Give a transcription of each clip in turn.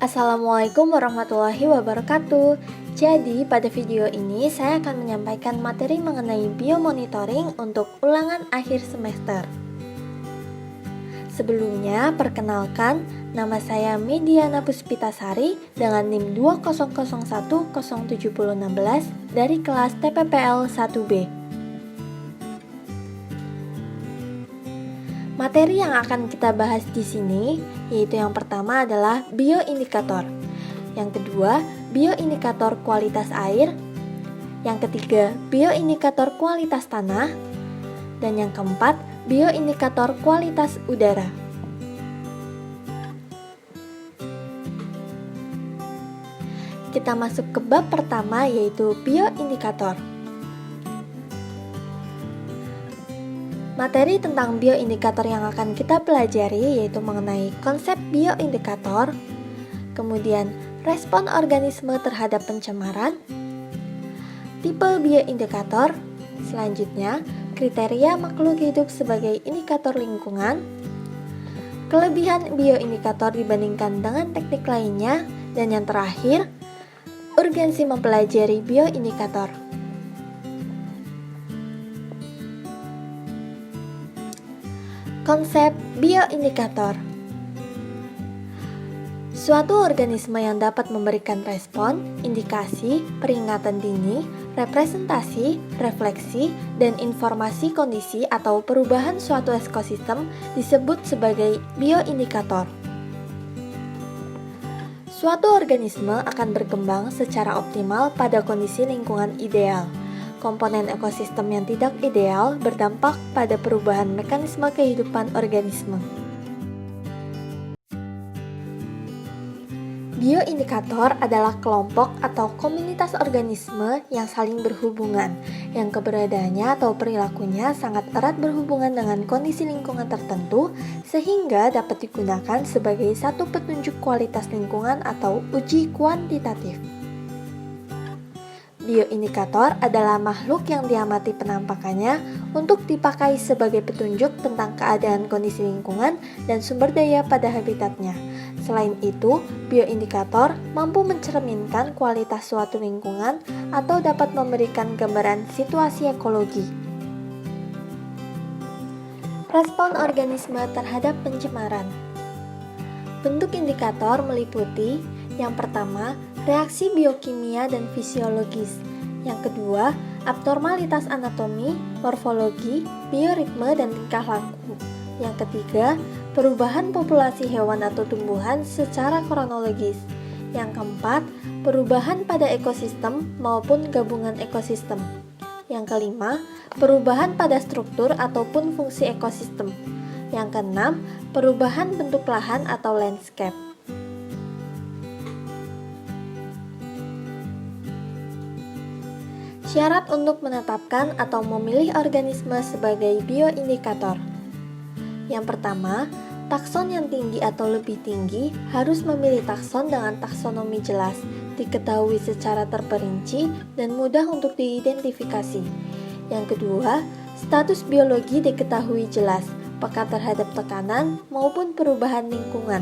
Assalamualaikum warahmatullahi wabarakatuh. Jadi pada video ini saya akan menyampaikan materi mengenai biomonitoring untuk ulangan akhir semester. Sebelumnya perkenalkan, nama saya Mediana Puspitasari dengan NIM 200107016 dari kelas TPPL 1B. Materi yang akan kita bahas di sini yaitu yang pertama adalah bioindikator, yang kedua bioindikator kualitas air, yang ketiga bioindikator kualitas tanah, dan yang keempat bioindikator kualitas udara. Kita masuk ke bab pertama yaitu bioindikator. Materi tentang bioindikator yang akan kita pelajari yaitu mengenai konsep bioindikator, kemudian respon organisme terhadap pencemaran, tipe bioindikator, selanjutnya kriteria makhluk hidup sebagai indikator lingkungan, kelebihan bioindikator dibandingkan dengan teknik lainnya, dan yang terakhir, urgensi mempelajari bioindikator. Konsep bioindikator. Suatu organisme yang dapat memberikan respon, indikasi, peringatan dini, representasi, refleksi, dan informasi kondisi atau perubahan suatu ekosistem disebut sebagai bioindikator. Suatu organisme akan berkembang secara optimal pada kondisi lingkungan ideal. Komponen ekosistem yang tidak ideal berdampak pada perubahan mekanisme kehidupan organisme. Bioindikator adalah kelompok atau komunitas organisme yang saling berhubungan, yang keberadaannya atau perilakunya sangat erat berhubungan dengan kondisi lingkungan tertentu, sehingga dapat digunakan sebagai satu petunjuk kualitas lingkungan atau uji kuantitatif. Bioindikator adalah makhluk yang diamati penampakannya untuk dipakai sebagai petunjuk tentang keadaan kondisi lingkungan dan sumber daya pada habitatnya. Selain itu, bioindikator mampu mencerminkan kualitas suatu lingkungan atau dapat memberikan gambaran situasi ekologi. Respon organisme terhadap pencemaran. Bentuk indikator meliputi yang pertama, reaksi biokimia dan fisiologis. Yang kedua, abnormalitas anatomi, morfologi, bioritme, dan tingkah laku. Yang ketiga, perubahan populasi hewan atau tumbuhan secara kronologis. Yang keempat, perubahan pada ekosistem maupun gabungan ekosistem. Yang kelima, perubahan pada struktur ataupun fungsi ekosistem. Yang keenam, perubahan bentuk lahan atau landscape. Syarat untuk menetapkan atau memilih organisme sebagai bioindikator. Yang pertama, takson yang tinggi atau lebih tinggi harus memilih takson dengan taksonomi jelas, diketahui secara terperinci dan mudah untuk diidentifikasi. Yang kedua, status biologi diketahui jelas, peka terhadap tekanan maupun perubahan lingkungan.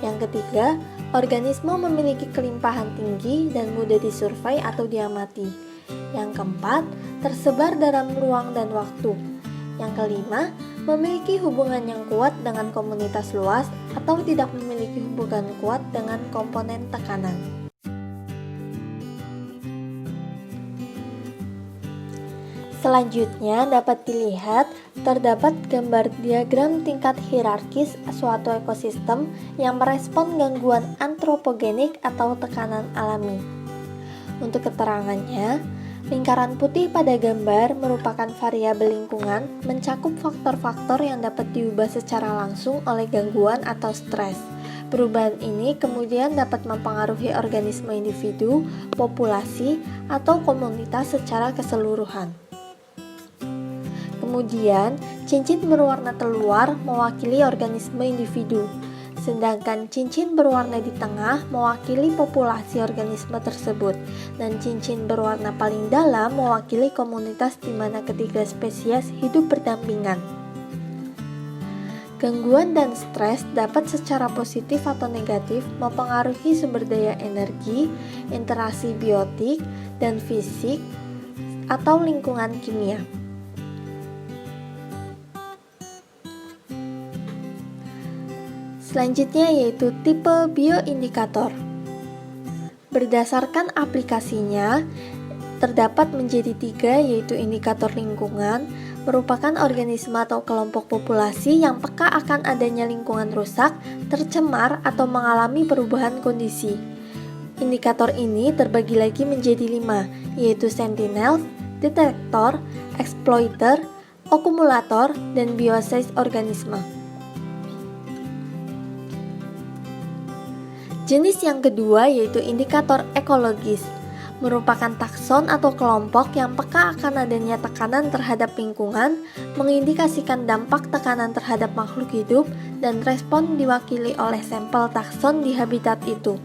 Yang ketiga, organisme memiliki kelimpahan tinggi dan mudah disurvei atau diamati. Yang keempat, tersebar dalam ruang dan waktu. Yang kelima, memiliki hubungan yang kuat dengan komunitas luas atau tidak memiliki hubungan kuat dengan komponen tekanan. Selanjutnya dapat dilihat terdapat gambar diagram tingkat hierarkis suatu ekosistem yang merespon gangguan antropogenik atau tekanan alami. Untuk keterangannya, lingkaran putih pada gambar merupakan variabel lingkungan mencakup faktor-faktor yang dapat diubah secara langsung oleh gangguan atau stres. Perubahan ini kemudian dapat mempengaruhi organisme individu, populasi, atau komunitas secara keseluruhan. Kemudian, cincin berwarna telur mewakili organisme individu, sedangkan cincin berwarna di tengah mewakili populasi organisme tersebut, dan cincin berwarna paling dalam mewakili komunitas di mana ketiga spesies hidup berdampingan. Gangguan dan stres dapat secara positif atau negatif mempengaruhi sumber daya energi, interaksi biotik dan fisik, atau lingkungan kimia. Selanjutnya yaitu tipe bioindikator. Berdasarkan aplikasinya, terdapat menjadi 3 yaitu indikator lingkungan, merupakan organisme atau kelompok populasi yang peka akan adanya lingkungan rusak, tercemar, atau mengalami perubahan kondisi. Indikator ini terbagi lagi menjadi 5, yaitu sentinel, detektor, exploiter, akumulator, dan biosis organisme. Jenis yang kedua yaitu indikator ekologis, merupakan takson atau kelompok yang peka akan adanya tekanan terhadap lingkungan, mengindikasikan dampak tekanan terhadap makhluk hidup, dan respon diwakili oleh sampel takson di habitat itu.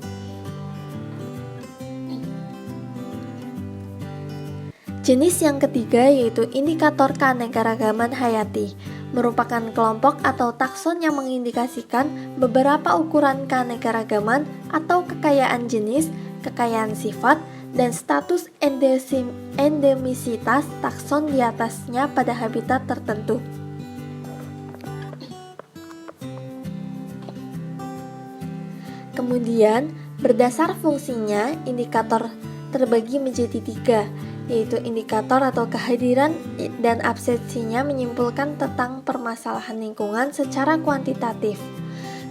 Jenis yang ketiga yaitu indikator keanekaragaman hayati, merupakan kelompok atau takson yang mengindikasikan beberapa ukuran keanekaragaman atau kekayaan jenis, kekayaan sifat, dan status endemisitas takson di atasnya pada habitat tertentu. Kemudian, berdasar fungsinya, indikator terbagi menjadi 3, yaitu indikator atau kehadiran dan absensinya menyimpulkan tentang permasalahan lingkungan secara kuantitatif.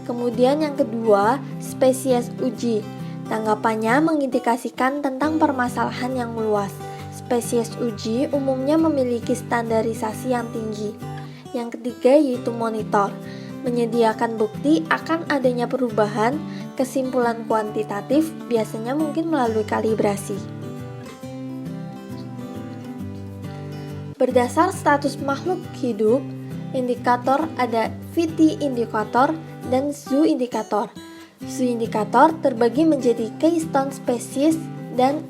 Kemudian yang kedua, spesies uji. Tanggapannya mengindikasikan tentang permasalahan yang luas. Spesies uji umumnya memiliki standarisasi yang tinggi. Yang ketiga yaitu monitor, menyediakan bukti akan adanya perubahan, kesimpulan kuantitatif biasanya mungkin melalui kalibrasi. Berdasar status makhluk hidup, indikator ada Viti-indikator dan Zoo-indikator. Zoo-indikator terbagi menjadi keystone species dan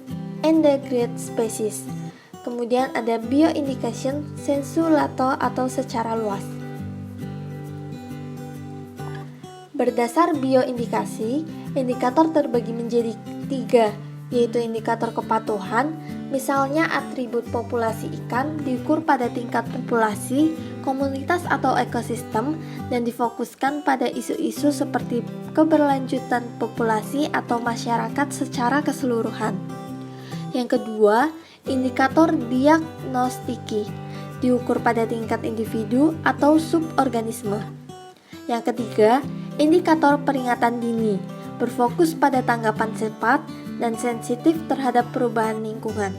endangered species. Kemudian ada bioindication sensu lato atau secara luas. Berdasar bioindikasi, indikator terbagi menjadi 3, yaitu indikator kepatuhan, misalnya atribut populasi ikan diukur pada tingkat populasi, komunitas atau ekosistem, dan difokuskan pada isu-isu seperti keberlanjutan populasi atau masyarakat secara keseluruhan. Yang kedua, indikator diagnostiki, diukur pada tingkat individu atau suborganisme. Yang ketiga, indikator peringatan dini, berfokus pada tanggapan cepat dan sensitif terhadap perubahan lingkungan.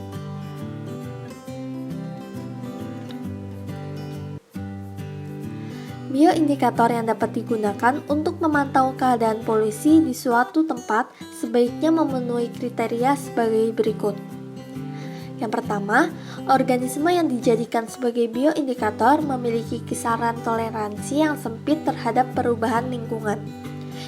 Bioindikator yang dapat digunakan untuk memantau keadaan polusi di suatu tempat sebaiknya memenuhi kriteria sebagai berikut. Yang pertama, organisme yang dijadikan sebagai bioindikator memiliki kisaran toleransi yang sempit terhadap perubahan lingkungan.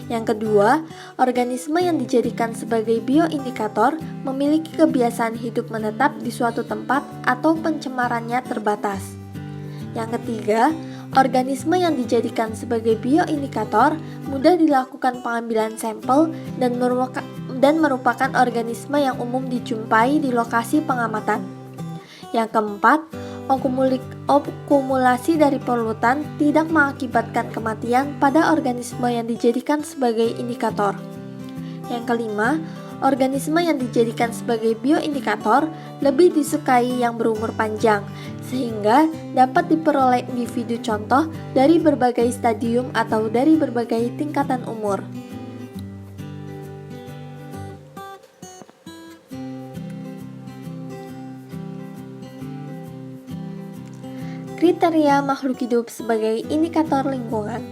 Yang kedua, organisme yang dijadikan sebagai bioindikator memiliki kebiasaan hidup menetap di suatu tempat atau pencemarannya terbatas. Yang ketiga, organisme yang dijadikan sebagai bioindikator mudah dilakukan pengambilan sampel dan merupakan organisme yang umum dijumpai di lokasi pengamatan. Yang keempat, akumulasi dari polutan tidak mengakibatkan kematian pada organisme yang dijadikan sebagai indikator. Yang kelima, organisme yang dijadikan sebagai bioindikator lebih disukai yang berumur panjang, sehingga dapat diperoleh individu contoh dari berbagai stadium atau dari berbagai tingkatan umur. Kriteria makhluk hidup sebagai indikator lingkungan.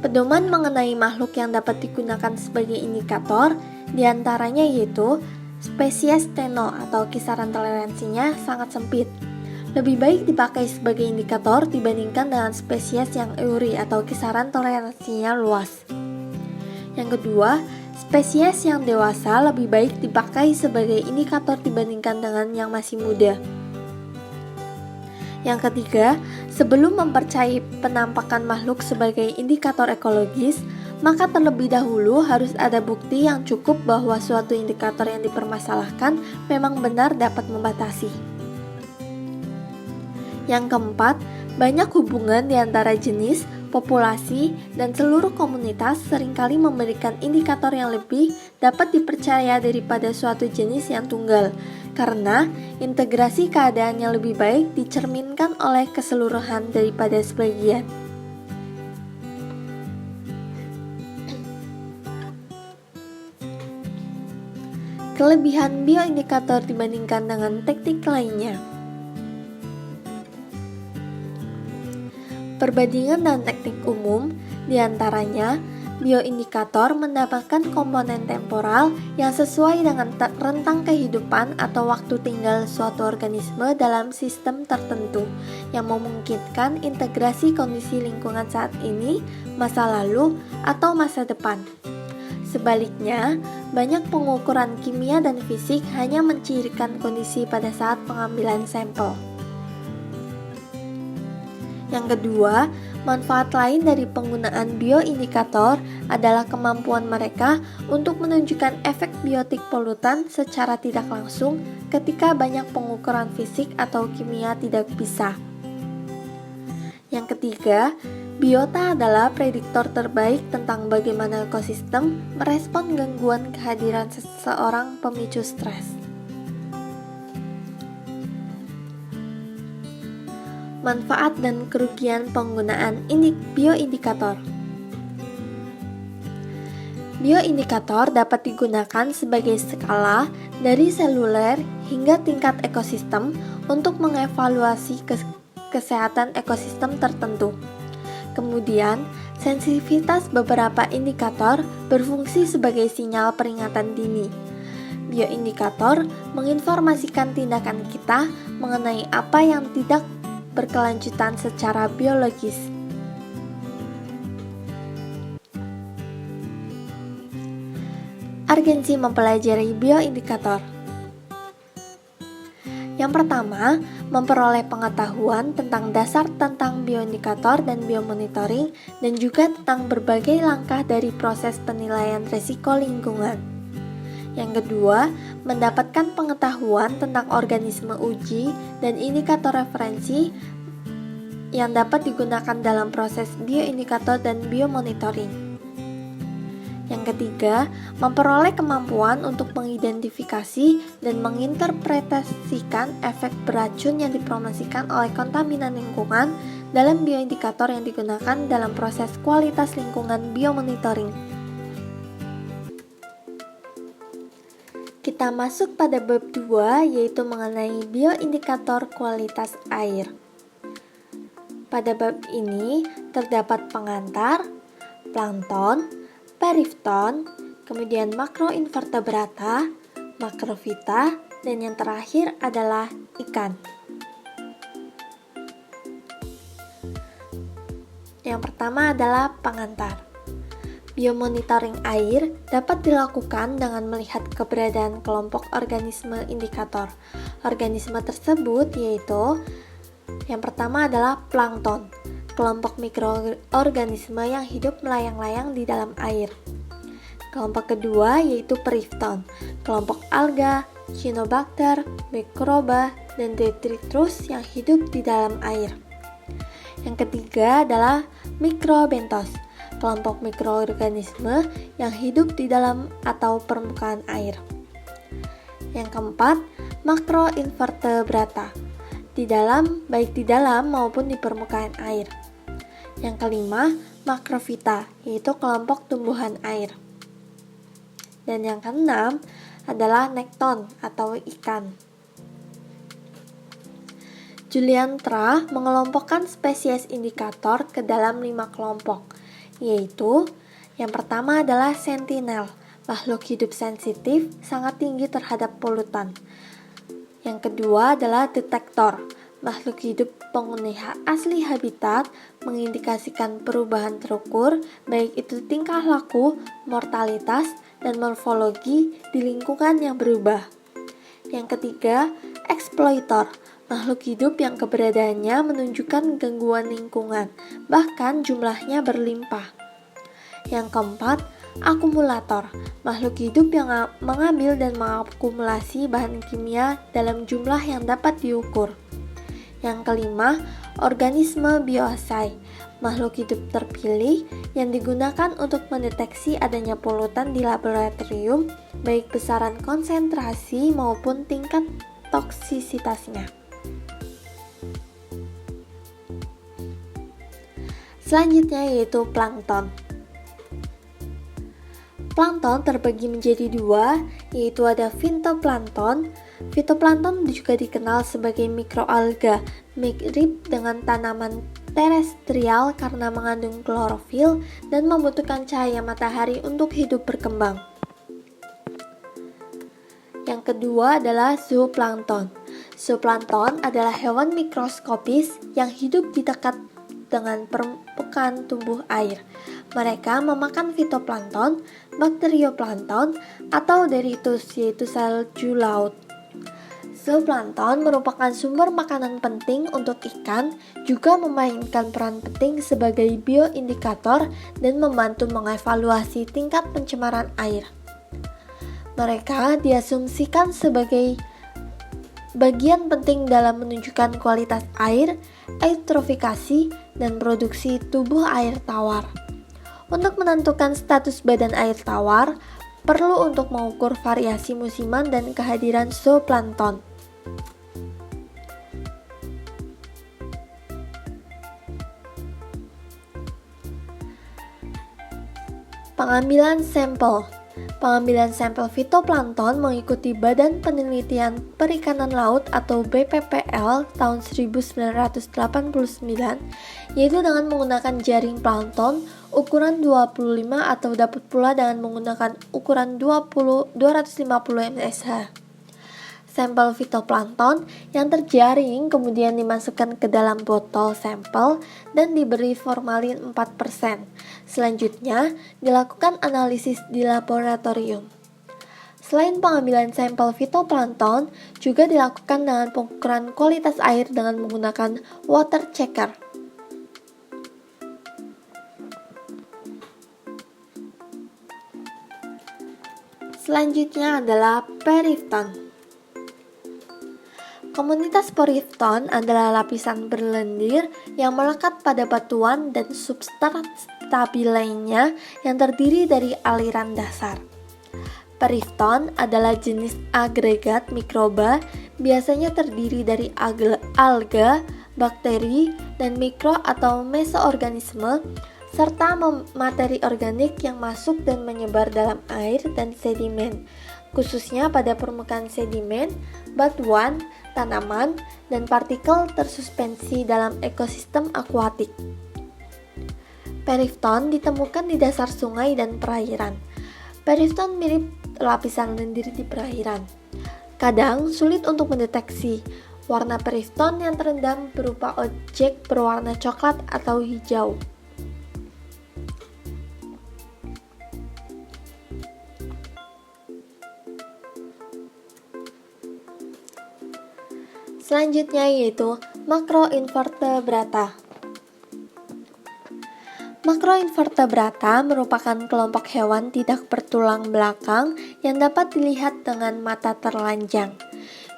Pedoman mengenai makhluk yang dapat digunakan sebagai indikator diantaranya yaitu spesies Teno atau kisaran toleransinya sangat sempit. Lebih baik dipakai sebagai indikator dibandingkan dengan spesies yang euri atau kisaran toleransinya luas. Yang kedua, spesies yang dewasa lebih baik dipakai sebagai indikator dibandingkan dengan yang masih muda. Yang ketiga, sebelum mempercayai penampakan makhluk sebagai indikator ekologis, maka terlebih dahulu harus ada bukti yang cukup bahwa suatu indikator yang dipermasalahkan memang benar dapat membatasi. Yang keempat, banyak hubungan di antara jenis, populasi, dan seluruh komunitas seringkali memberikan indikator yang lebih dapat dipercaya daripada suatu jenis yang tunggal, karena integrasi keadaan yang lebih baik dicerminkan oleh keseluruhan daripada sebagian. Kelebihan bioindikator dibandingkan dengan teknik lainnya. Perbandingan dengan teknik umum, diantaranya bioindikator mendapatkan komponen temporal yang sesuai dengan rentang kehidupan atau waktu tinggal suatu organisme dalam sistem tertentu, yang memungkinkan integrasi kondisi lingkungan saat ini, masa lalu, atau masa depan. Sebaliknya, banyak pengukuran kimia dan fisik hanya mencirikan kondisi pada saat pengambilan sampel. Yang kedua, manfaat lain dari penggunaan bioindikator adalah kemampuan mereka untuk menunjukkan efek biotik polutan secara tidak langsung ketika banyak pengukuran fisik atau kimia tidak bisa. Yang ketiga, biota adalah prediktor terbaik tentang bagaimana ekosistem merespon gangguan kehadiran seseorang pemicu stres. Manfaat dan kerugian penggunaan bioindikator. Bioindikator dapat digunakan sebagai skala dari seluler hingga tingkat ekosistem untuk mengevaluasi kesehatan ekosistem tertentu. Kemudian, sensitivitas beberapa indikator berfungsi sebagai sinyal peringatan dini. Bioindikator menginformasikan tindakan kita mengenai apa yang tidak berkelanjutan secara biologis. Urgensi mempelajari bioindikator. Yang pertama, memperoleh pengetahuan tentang dasar tentang bioindikator dan biomonitoring, dan juga tentang berbagai langkah dari proses penilaian risiko lingkungan. Yang kedua, mendapatkan pengetahuan tentang organisme uji dan indikator referensi yang dapat digunakan dalam proses bioindikator dan biomonitoring. Yang ketiga, memperoleh kemampuan untuk mengidentifikasi dan menginterpretasikan efek beracun yang dipromosikan oleh kontaminan lingkungan dalam bioindikator yang digunakan dalam proses kualitas lingkungan biomonitoring. Kita masuk pada bab 2, yaitu mengenai bioindikator kualitas air. Pada bab ini terdapat pengantar, plankton, perifton, kemudian makroinvertebrata, makrofita, dan yang terakhir adalah ikan. Yang pertama adalah pengantar. Biomonitoring air dapat dilakukan dengan melihat keberadaan kelompok organisme indikator. Organisme tersebut yaitu yang pertama adalah plankton, kelompok mikroorganisme yang hidup melayang-layang di dalam air. Kelompok kedua yaitu perifton, kelompok alga, cyanobacter, mikroba, dan detritus yang hidup di dalam air. Yang ketiga adalah mikrobentos, kelompok mikroorganisme yang hidup di dalam atau permukaan air. Yang keempat, makroinvertebrata, baik di dalam maupun di permukaan air. Yang kelima, makrofita, yaitu kelompok tumbuhan air. Dan yang keenam adalah nekton atau ikan. Julian Tra mengelompokkan spesies indikator ke dalam 5 kelompok, yaitu yang pertama adalah sentinel, makhluk hidup sensitif sangat tinggi terhadap polutan. Yang kedua adalah detektor, makhluk hidup penghuni asli habitat, mengindikasikan perubahan terukur, baik itu tingkah laku, mortalitas, dan morfologi di lingkungan yang berubah. Yang ketiga, eksploitor, makhluk hidup yang keberadaannya menunjukkan gangguan lingkungan, bahkan jumlahnya berlimpah. Yang keempat, akumulator, makhluk hidup yang mengambil dan mengakumulasi bahan kimia dalam jumlah yang dapat diukur. Yang kelima, organisme bioasai, makhluk hidup terpilih yang digunakan untuk mendeteksi adanya polutan di laboratorium, baik besaran konsentrasi maupun tingkat toksisitasnya. Selanjutnya yaitu plankton. Plankton terbagi menjadi dua, yaitu ada fitoplankton. Fitoplankton juga dikenal sebagai mikroalga, mirip dengan tanaman terestrial karena mengandung klorofil dan membutuhkan cahaya matahari untuk hidup berkembang. Yang kedua adalah zooplankton. Zooplankton adalah hewan mikroskopis yang hidup di dekat dengan permukaan tumbuh air. Mereka memakan fitoplankton, bakterioplankton, atau deritus, yaitu salju laut. Zooplankton merupakan sumber makanan penting untuk ikan, juga memainkan peran penting sebagai bioindikator dan membantu mengevaluasi tingkat pencemaran air. Mereka diasumsikan sebagai bagian penting dalam menunjukkan kualitas air, eutrofikasi, dan produksi tubuh air tawar. Untuk menentukan status badan air tawar, perlu untuk mengukur variasi musiman dan kehadiran zooplankton. Pengambilan sampel. Pengambilan sampel fitoplankton mengikuti Badan Penelitian Perikanan Laut atau BPPL tahun 1989, yaitu dengan menggunakan jaring plankton ukuran 25 atau dapat pula dengan menggunakan ukuran 250 mSh. Sampel fitoplankton yang terjaring kemudian dimasukkan ke dalam botol sampel dan diberi formalin 4%. Selanjutnya, dilakukan analisis di laboratorium. Selain pengambilan sampel fitoplankton, juga dilakukan dengan pengukuran kualitas air dengan menggunakan water checker. Selanjutnya adalah perifton. Komunitas perifton adalah lapisan berlendir yang melekat pada batuan dan substrat stabil lainnya yang terdiri dari aliran dasar. Perifton adalah jenis agregat mikroba, biasanya terdiri dari alga, bakteri, dan mikro atau mesoorganisme, serta materi organik yang masuk dan menyebar dalam air dan sedimen, khususnya pada permukaan sedimen, batuan, tanaman, dan partikel tersuspensi dalam ekosistem akuatik. Perifton ditemukan di dasar sungai dan perairan. Perifton mirip lapisan lendir di perairan. Kadang sulit untuk mendeteksi. Warna perifton yang terendam berupa objek berwarna coklat atau hijau. Selanjutnya yaitu makroinvertebrata. Makroinvertebrata merupakan kelompok hewan tidak bertulang belakang yang dapat dilihat dengan mata telanjang.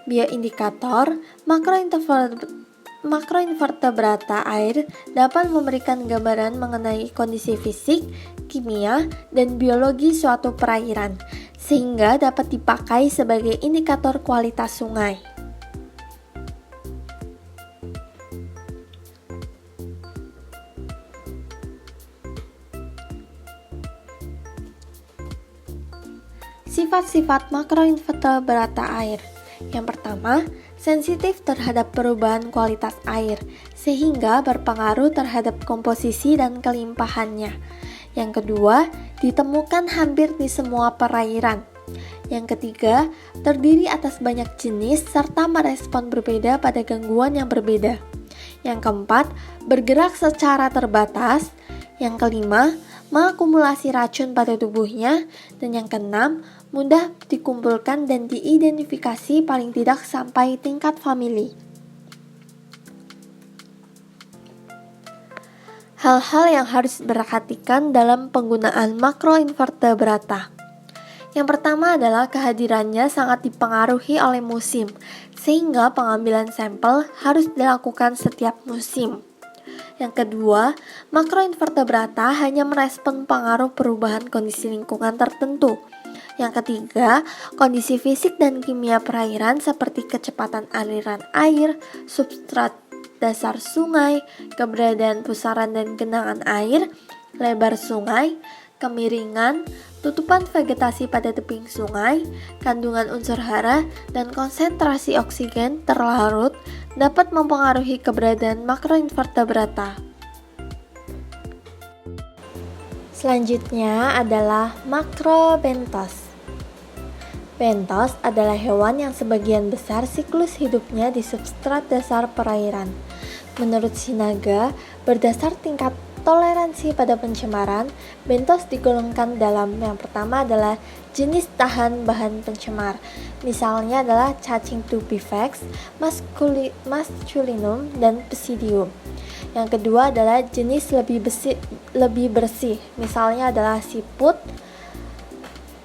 Bioindikator makroinvertebrata air dapat memberikan gambaran mengenai kondisi fisik, kimia, dan biologi suatu perairan, sehingga dapat dipakai sebagai indikator kualitas sungai. Sifat-sifat makroinvertebrata air. Yang pertama, sensitif terhadap perubahan kualitas air, sehingga berpengaruh terhadap komposisi dan kelimpahannya. Yang kedua, ditemukan hampir di semua perairan. Yang ketiga, terdiri atas banyak jenis serta merespon berbeda pada gangguan yang berbeda. Yang keempat, bergerak secara terbatas. Yang kelima, mengakumulasi racun pada tubuhnya. Dan yang keenam, mudah dikumpulkan dan diidentifikasi paling tidak sampai tingkat famili. Hal-hal yang harus diperhatikan dalam penggunaan makroinvertebrata. Yang pertama adalah kehadirannya sangat dipengaruhi oleh musim, sehingga pengambilan sampel harus dilakukan setiap musim. Yang kedua, makroinvertebrata hanya merespon pengaruh perubahan kondisi lingkungan tertentu. Yang ketiga, kondisi fisik dan kimia perairan seperti kecepatan aliran air, substrat dasar sungai, keberadaan pusaran dan genangan air, lebar sungai, kemiringan, tutupan vegetasi pada tebing sungai, kandungan unsur hara, dan konsentrasi oksigen terlarut dapat mempengaruhi keberadaan makroinvertebrata. Selanjutnya adalah makrobentos. Bentos adalah hewan yang sebagian besar siklus hidupnya di substrat dasar perairan. Menurut Sinaga, berdasar tingkat toleransi pada pencemaran, bentos digolongkan dalam yang pertama adalah jenis tahan bahan pencemar. Misalnya adalah cacing tubifax, masculinum, dan psidium. Yang kedua adalah jenis lebih bersih. Misalnya adalah siput,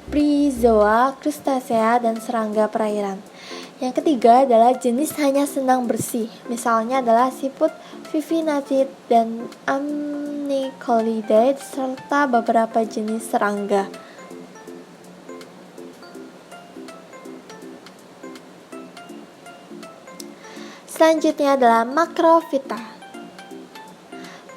Bryozoa, krustasea, dan serangga perairan. Yang ketiga adalah jenis hanya senang bersih. Misalnya adalah siput Vivinacid dan Amnicolidae serta beberapa jenis serangga. Selanjutnya adalah makrofita.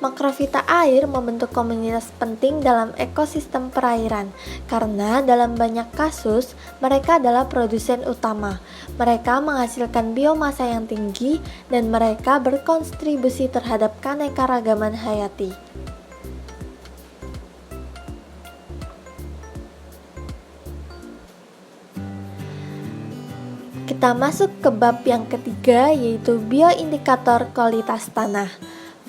Makrofita air membentuk komunitas penting dalam ekosistem perairan karena dalam banyak kasus mereka adalah produsen utama. Mereka menghasilkan biomasa yang tinggi dan mereka berkontribusi terhadap keanekaragaman hayati. Kita masuk ke bab yang ketiga, yaitu bioindikator kualitas tanah.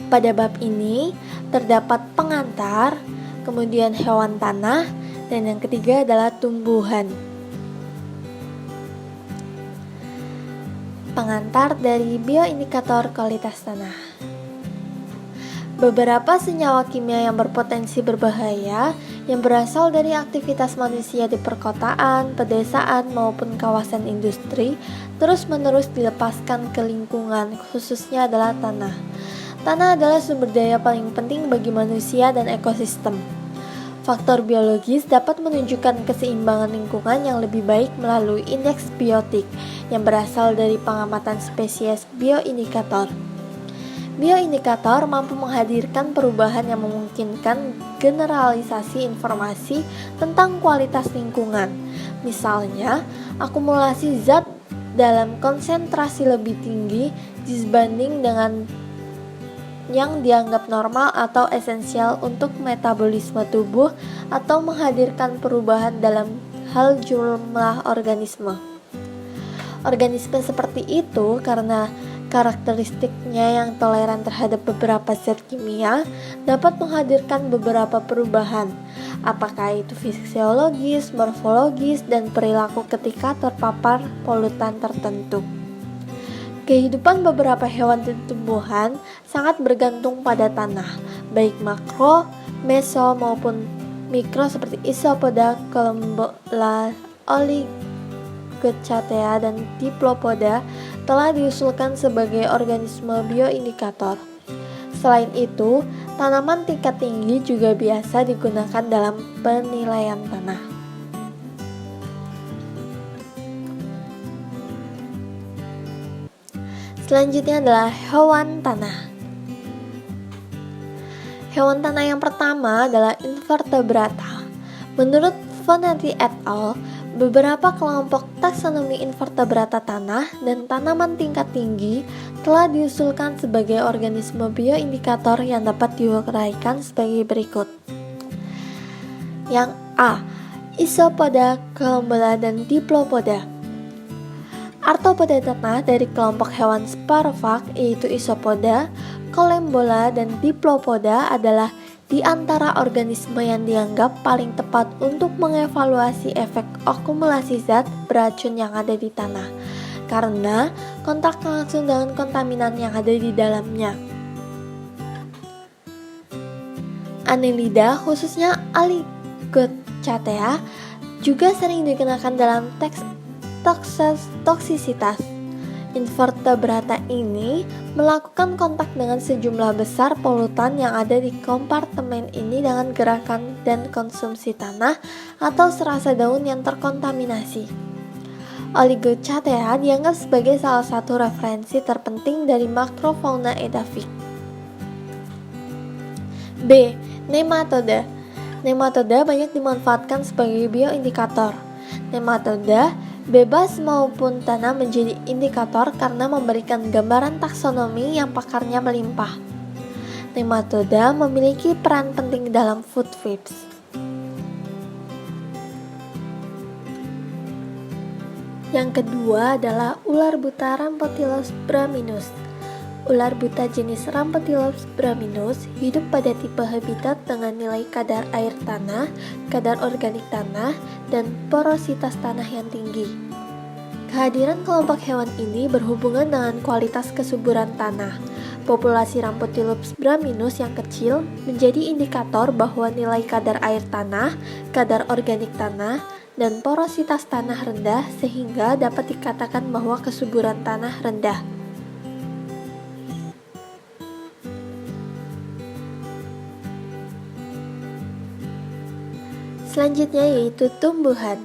Pada bab ini terdapat pengantar, kemudian hewan tanah, dan yang ketiga adalah tumbuhan. Pengantar dari bioindikator kualitas tanah. Beberapa senyawa kimia yang berpotensi berbahaya yang berasal dari aktivitas manusia di perkotaan, pedesaan, maupun kawasan industri terus-menerus dilepaskan ke lingkungan, khususnya adalah tanah. Tanah adalah sumber daya paling penting bagi manusia dan ekosistem. Faktor biologis dapat menunjukkan keseimbangan lingkungan yang lebih baik melalui indeks biotik yang berasal dari pengamatan spesies bioindikator. Bioindikator mampu menghadirkan perubahan yang memungkinkan generalisasi informasi tentang kualitas lingkungan. Misalnya, akumulasi zat dalam konsentrasi lebih tinggi dibanding dengan yang dianggap normal atau esensial untuk metabolisme tubuh atau menghadirkan perubahan dalam hal jumlah organisme. Organisme seperti itu karena karakteristiknya yang toleran terhadap beberapa zat kimia dapat menghadirkan beberapa perubahan, apakah itu fisiologis, morfologis, dan perilaku ketika terpapar polutan tertentu. Kehidupan beberapa hewan dan tumbuhan sangat bergantung pada tanah, baik makro, meso maupun mikro seperti isopoda, columella, oligochaeta, dan diplopoda telah diusulkan sebagai organisme bioindikator. Selain itu, tanaman tingkat tinggi juga biasa digunakan dalam penilaian tanah. Selanjutnya adalah hewan tanah. Hewan tanah yang pertama adalah invertebrata. Menurut Fonetti et al., beberapa kelompok taksonomi invertebrata tanah dan tanaman tingkat tinggi telah diusulkan sebagai organisme bioindikator yang dapat diuraikan sebagai berikut. Yang A. Isopoda, Columella, dan Diplopoda. Arthropoda tanah dari kelompok hewan Sparovak yaitu Isopoda, Columella, dan Diplopoda adalah di antara organisme yang dianggap paling tepat untuk mengevaluasi efek akumulasi zat beracun yang ada di tanah karena kontak langsung dengan kontaminan yang ada di dalamnya. Annelida, khususnya Oligochaeta, juga sering digunakan dalam teks toksisitas. Invertebrata ini melakukan kontak dengan sejumlah besar polutan yang ada di kompartemen ini dengan gerakan dan konsumsi tanah atau serasa daun yang terkontaminasi. Oligochaeta dianggap sebagai salah satu referensi terpenting dari makrofauna edaphic. B. Nematoda. Nematoda banyak dimanfaatkan sebagai bioindikator. Nematoda bebas maupun tanah menjadi indikator karena memberikan gambaran taksonomi yang pakarnya melimpah. Nematoda memiliki peran penting dalam food webs. Yang kedua adalah ular buta Ramphotylus braminus. Ular buta jenis Ramphotylus braminus hidup pada tipe habitat dengan nilai kadar air tanah, kadar organik tanah, dan porositas tanah yang tinggi. Kehadiran kelompok hewan ini berhubungan dengan kualitas kesuburan tanah. Populasi Ramphotylus braminus yang kecil menjadi indikator bahwa nilai kadar air tanah, kadar organik tanah, dan porositas tanah rendah sehingga dapat dikatakan bahwa kesuburan tanah rendah. Selanjutnya yaitu tumbuhan.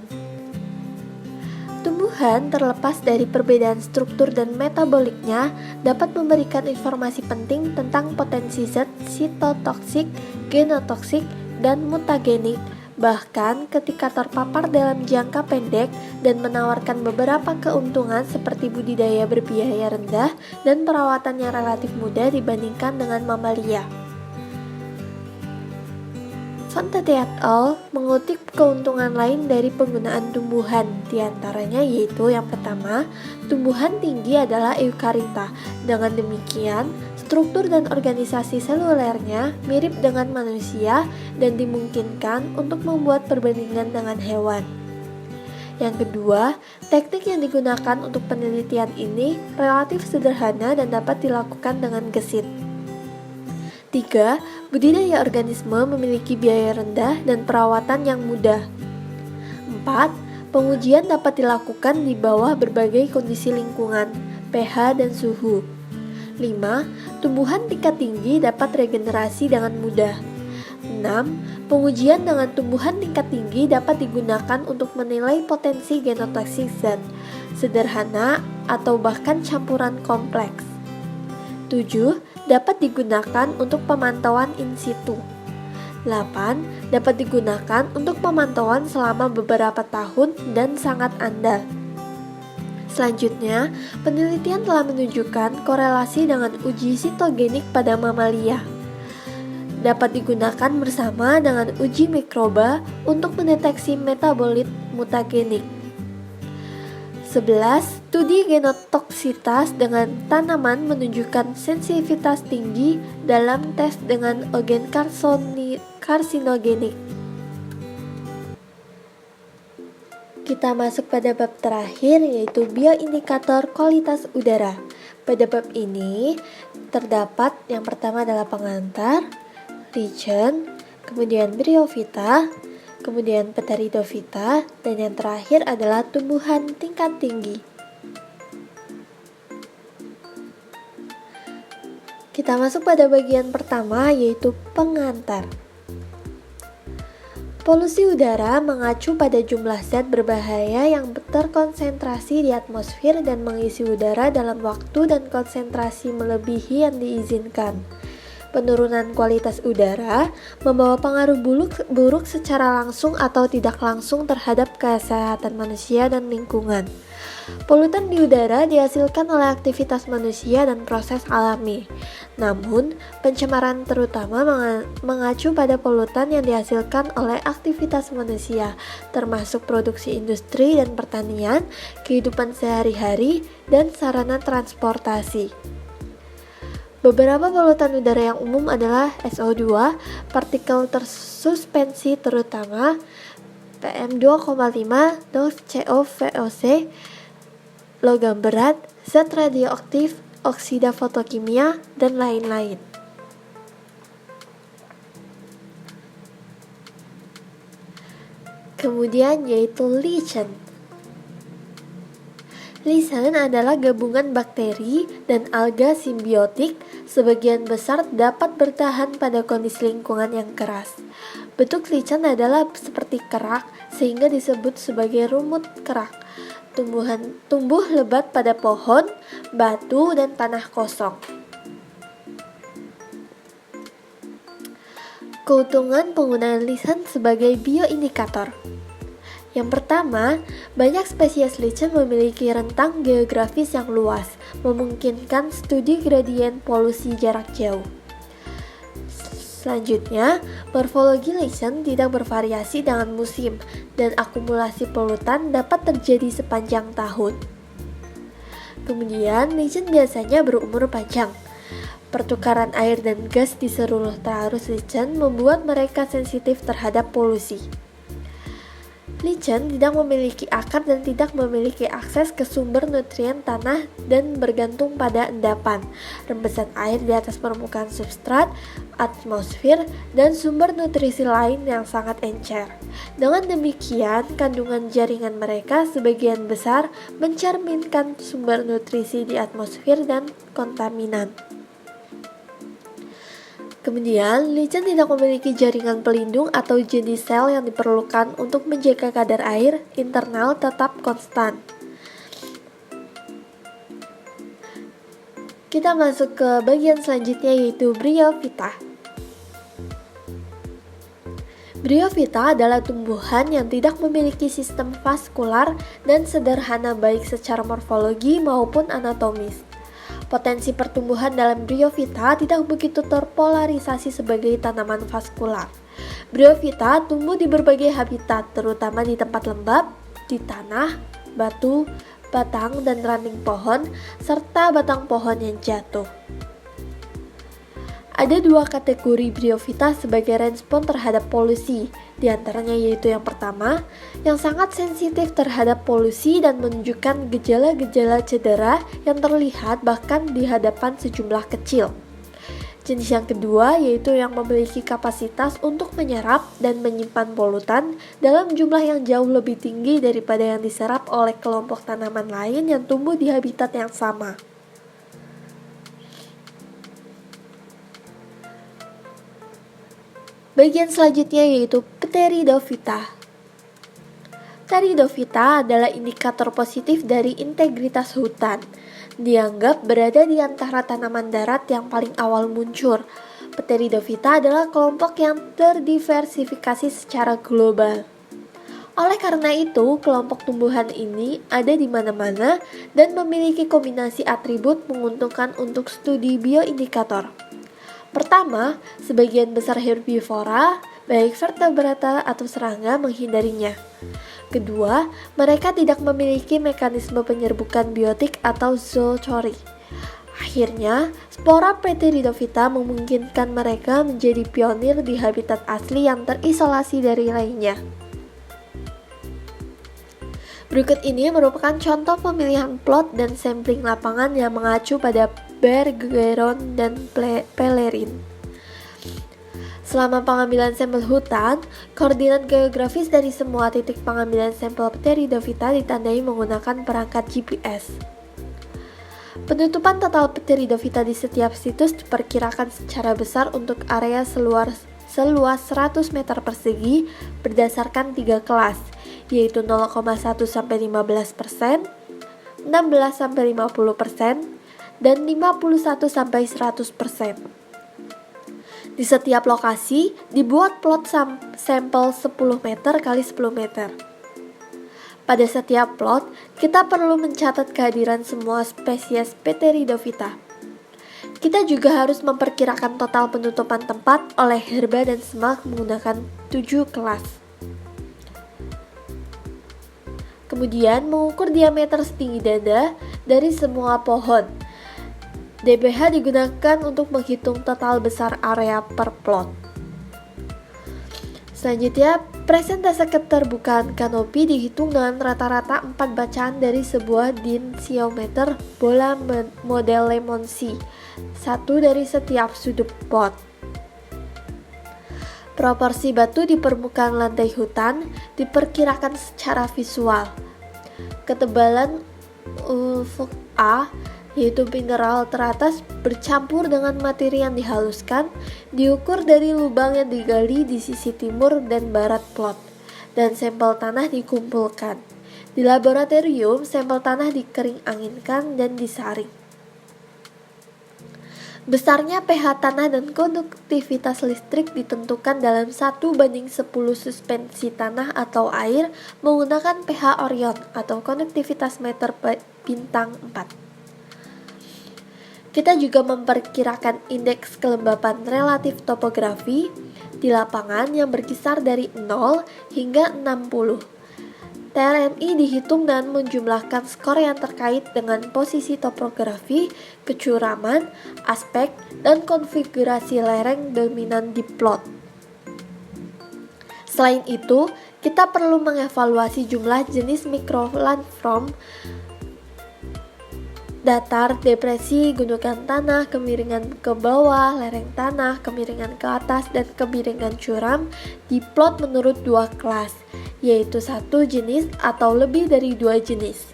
Tumbuhan terlepas dari perbedaan struktur dan metaboliknya dapat memberikan informasi penting tentang potensi zat sitotoksik, genotoksik, dan mutagenik, bahkan ketika terpapar dalam jangka pendek dan menawarkan beberapa keuntungan seperti budidaya berbiaya rendah dan perawatan yang relatif mudah dibandingkan dengan mamalia. Fontete et al. Mengutip keuntungan lain dari penggunaan tumbuhan, diantaranya yaitu yang pertama, tumbuhan tinggi adalah eukarita. Dengan demikian, struktur dan organisasi selulernya mirip dengan manusia dan dimungkinkan untuk membuat perbandingan dengan hewan. Yang kedua, teknik yang digunakan untuk penelitian ini relatif sederhana dan dapat dilakukan dengan gesit. 3. Budidaya organisme memiliki biaya rendah dan perawatan yang mudah. 4. Pengujian dapat dilakukan di bawah berbagai kondisi lingkungan, pH dan suhu. 5. Tumbuhan tingkat tinggi dapat regenerasi dengan mudah. 6. Pengujian dengan tumbuhan tingkat tinggi dapat digunakan untuk menilai potensi genotoksik zat, sederhana atau bahkan campuran kompleks. 7. Dapat digunakan untuk pemantauan in situ. 8. Dapat digunakan untuk pemantauan selama beberapa tahun dan sangat andal. Selanjutnya, penelitian telah menunjukkan korelasi dengan uji sitogenik pada mamalia. Dapat digunakan bersama dengan uji mikroba untuk mendeteksi metabolit mutagenik. 11. Studi genotoksitas dengan tanaman menunjukkan sensitivitas tinggi dalam tes dengan agen karsinogenik. Kita masuk pada bab terakhir yaitu bioindikator kualitas udara. Pada bab ini terdapat yang pertama adalah pengantar, region, kemudian bryophyta, kemudian pteridophyta, dan yang terakhir adalah tumbuhan tingkat tinggi. Kita masuk pada bagian pertama yaitu pengantar. Polusi udara mengacu pada jumlah zat berbahaya yang terkonsentrasi di atmosfer dan mengisi udara dalam waktu dan konsentrasi melebihi yang diizinkan. Penurunan kualitas udara membawa pengaruh buruk secara langsung atau tidak langsung terhadap kesehatan manusia dan lingkungan. Polutan di udara dihasilkan oleh aktivitas manusia dan proses alami. Namun, pencemaran terutama mengacu pada polutan yang dihasilkan oleh aktivitas manusia, termasuk produksi industri dan pertanian, kehidupan sehari-hari, dan sarana transportasi. Beberapa polutan udara yang umum adalah SO2, partikel tersuspensi terutama PM2,5, NOx, CO, VOC, logam berat, zat radioaktif, oksida fotokimia, dan lain-lain. Kemudian yaitu lichen. Lichen adalah gabungan bakteri dan alga simbiotik. Sebagian besar dapat bertahan pada kondisi lingkungan yang keras. Bentuk lichen adalah seperti kerak sehingga disebut sebagai rumut kerak. Tumbuh lebat pada pohon, batu, dan tanah kosong. Keuntungan penggunaan lichen sebagai bioindikator. Yang pertama, banyak spesies lichen memiliki rentang geografis yang luas, memungkinkan studi gradien polusi jarak jauh. Selanjutnya, morfologi lichen tidak bervariasi dengan musim, dan akumulasi polutan dapat terjadi sepanjang tahun. Kemudian, lichen biasanya berumur panjang. Pertukaran air dan gas di seluruh arus lichen membuat mereka sensitif terhadap polusi. Lichen tidak memiliki akar dan tidak memiliki akses ke sumber nutrien tanah dan bergantung pada endapan, rembesan air di atas permukaan substrat, atmosfer, dan sumber nutrisi lain yang sangat encer. Dengan demikian, kandungan jaringan mereka sebagian besar mencerminkan sumber nutrisi di atmosfer dan kontaminan. Kemudian, lichen tidak memiliki jaringan pelindung atau jenis sel yang diperlukan untuk menjaga kadar air internal tetap konstan. Kita masuk ke bagian selanjutnya yaitu bryophyta. Bryophyta adalah tumbuhan yang tidak memiliki sistem vaskular dan sederhana baik secara morfologi maupun anatomis. Potensi pertumbuhan dalam bryophyta tidak begitu terpolarisasi sebagai tanaman vaskular. Bryophyta tumbuh di berbagai habitat, terutama di tempat lembab, di tanah, batu, batang dan ranting pohon, serta batang pohon yang jatuh. Ada dua kategori bryophyta sebagai respon terhadap polusi, di antaranya yaitu yang pertama, yang sangat sensitif terhadap polusi dan menunjukkan gejala-gejala cedera yang terlihat bahkan di hadapan sejumlah kecil. Jenis yang kedua yaitu yang memiliki kapasitas untuk menyerap dan menyimpan polutan dalam jumlah yang jauh lebih tinggi daripada yang diserap oleh kelompok tanaman lain yang tumbuh di habitat yang sama. Bagian selanjutnya yaitu Pteridophyta. Pteridophyta adalah indikator positif dari integritas hutan. Dianggap berada di antara tanaman darat yang paling awal muncul. Pteridophyta adalah kelompok yang terdiversifikasi secara global. Oleh karena itu, kelompok tumbuhan ini ada di mana-mana dan memiliki kombinasi atribut menguntungkan untuk studi bioindikator. Pertama, sebagian besar herbivora, baik vertebrata atau serangga, menghindarinya. Kedua, mereka tidak memiliki mekanisme penyerbukan biotik atau zoochory. Akhirnya, spora Pteridophyta memungkinkan mereka menjadi pionir di habitat asli yang terisolasi dari lainnya. Berikut ini merupakan contoh pemilihan plot dan sampling lapangan yang mengacu pada Bergeron dan Pellerin. Selama pengambilan sampel hutan, koordinat geografis dari semua titik pengambilan sampel Pteridophyta ditandai menggunakan perangkat GPS. Penutupan total Pteridophyta di setiap situs diperkirakan secara besar untuk area seluas 100 meter persegi berdasarkan 3 kelas, yaitu 0,1-15%, 16-50%, dan 51-100%. Di setiap lokasi dibuat plot sampel 10 meter kali 10 meter. Pada setiap plot, kita perlu mencatat kehadiran semua spesies Pteridophyta. Kita juga harus memperkirakan total penutupan tempat oleh herba dan semak menggunakan 7 kelas. Kemudian mengukur diameter setinggi dada dari semua pohon. DBH digunakan untuk menghitung total besar area per plot. Selanjutnya, presentase keterbukaan kanopi dihitung dengan rata-rata 4 bacaan dari sebuah densiometer bola model Lemonsi, 1 dari setiap sudut plot. Proporsi batu di permukaan lantai hutan diperkirakan secara visual. Ketebalan UVA, yaitu mineral teratas bercampur dengan materi yang dihaluskan, diukur dari lubang yang digali di sisi timur dan barat plot, dan sampel tanah dikumpulkan. Di laboratorium, sampel tanah dikering anginkan dan disaring. Besarnya pH tanah dan konduktivitas listrik ditentukan dalam 1:10 suspensi tanah atau air menggunakan pH Orion atau konduktivitas meter bintang 4. Kita juga memperkirakan indeks kelembapan relatif topografi di lapangan yang berkisar dari 0 hingga 60. TRMI dihitung dan menjumlahkan skor yang terkait dengan posisi topografi, kecuraman, aspek, dan konfigurasi lereng dominan di plot. Selain itu, kita perlu mengevaluasi jumlah jenis microlandform, datar, depresi, gundukan tanah, kemiringan ke bawah, lereng tanah, kemiringan ke atas, dan kemiringan curam di plot menurut dua kelas, yaitu satu jenis atau lebih dari dua jenis.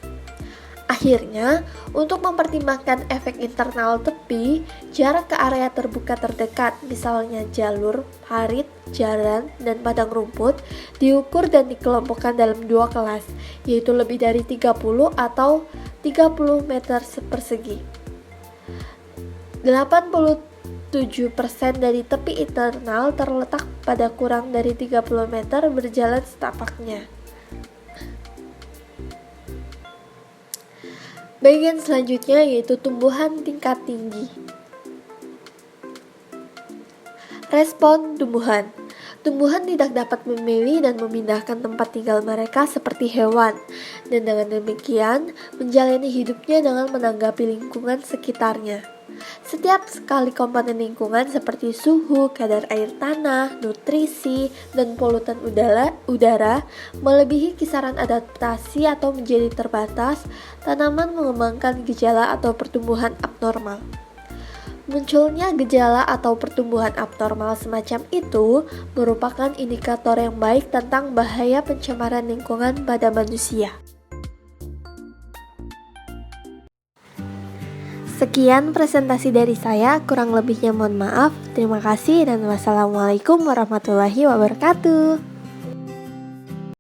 Akhirnya, untuk mempertimbangkan efek internal tepi, jarak ke area terbuka terdekat, misalnya jalur, parit, jalan, dan padang rumput, diukur dan dikelompokkan dalam dua kelas, yaitu lebih dari 30 atau 30 meter persegi. 87% dari tepi internal terletak pada kurang dari 30 meter berjalan setapaknya. Bagian selanjutnya yaitu tumbuhan tingkat tinggi. Respon tumbuhan. Tumbuhan tidak dapat memilih dan memindahkan tempat tinggal mereka seperti hewan, dan dengan demikian menjalani hidupnya dengan menanggapi lingkungan sekitarnya. Setiap sekali komponen lingkungan seperti suhu, kadar air tanah, nutrisi, dan polutan udara melebihi kisaran adaptasi atau menjadi terbatas, tanaman mengembangkan gejala atau pertumbuhan abnormal. Munculnya gejala atau pertumbuhan abnormal semacam itu merupakan indikator yang baik tentang bahaya pencemaran lingkungan pada manusia. Sekian presentasi dari saya, kurang lebihnya mohon maaf. Terima kasih dan wassalamualaikum warahmatullahi wabarakatuh.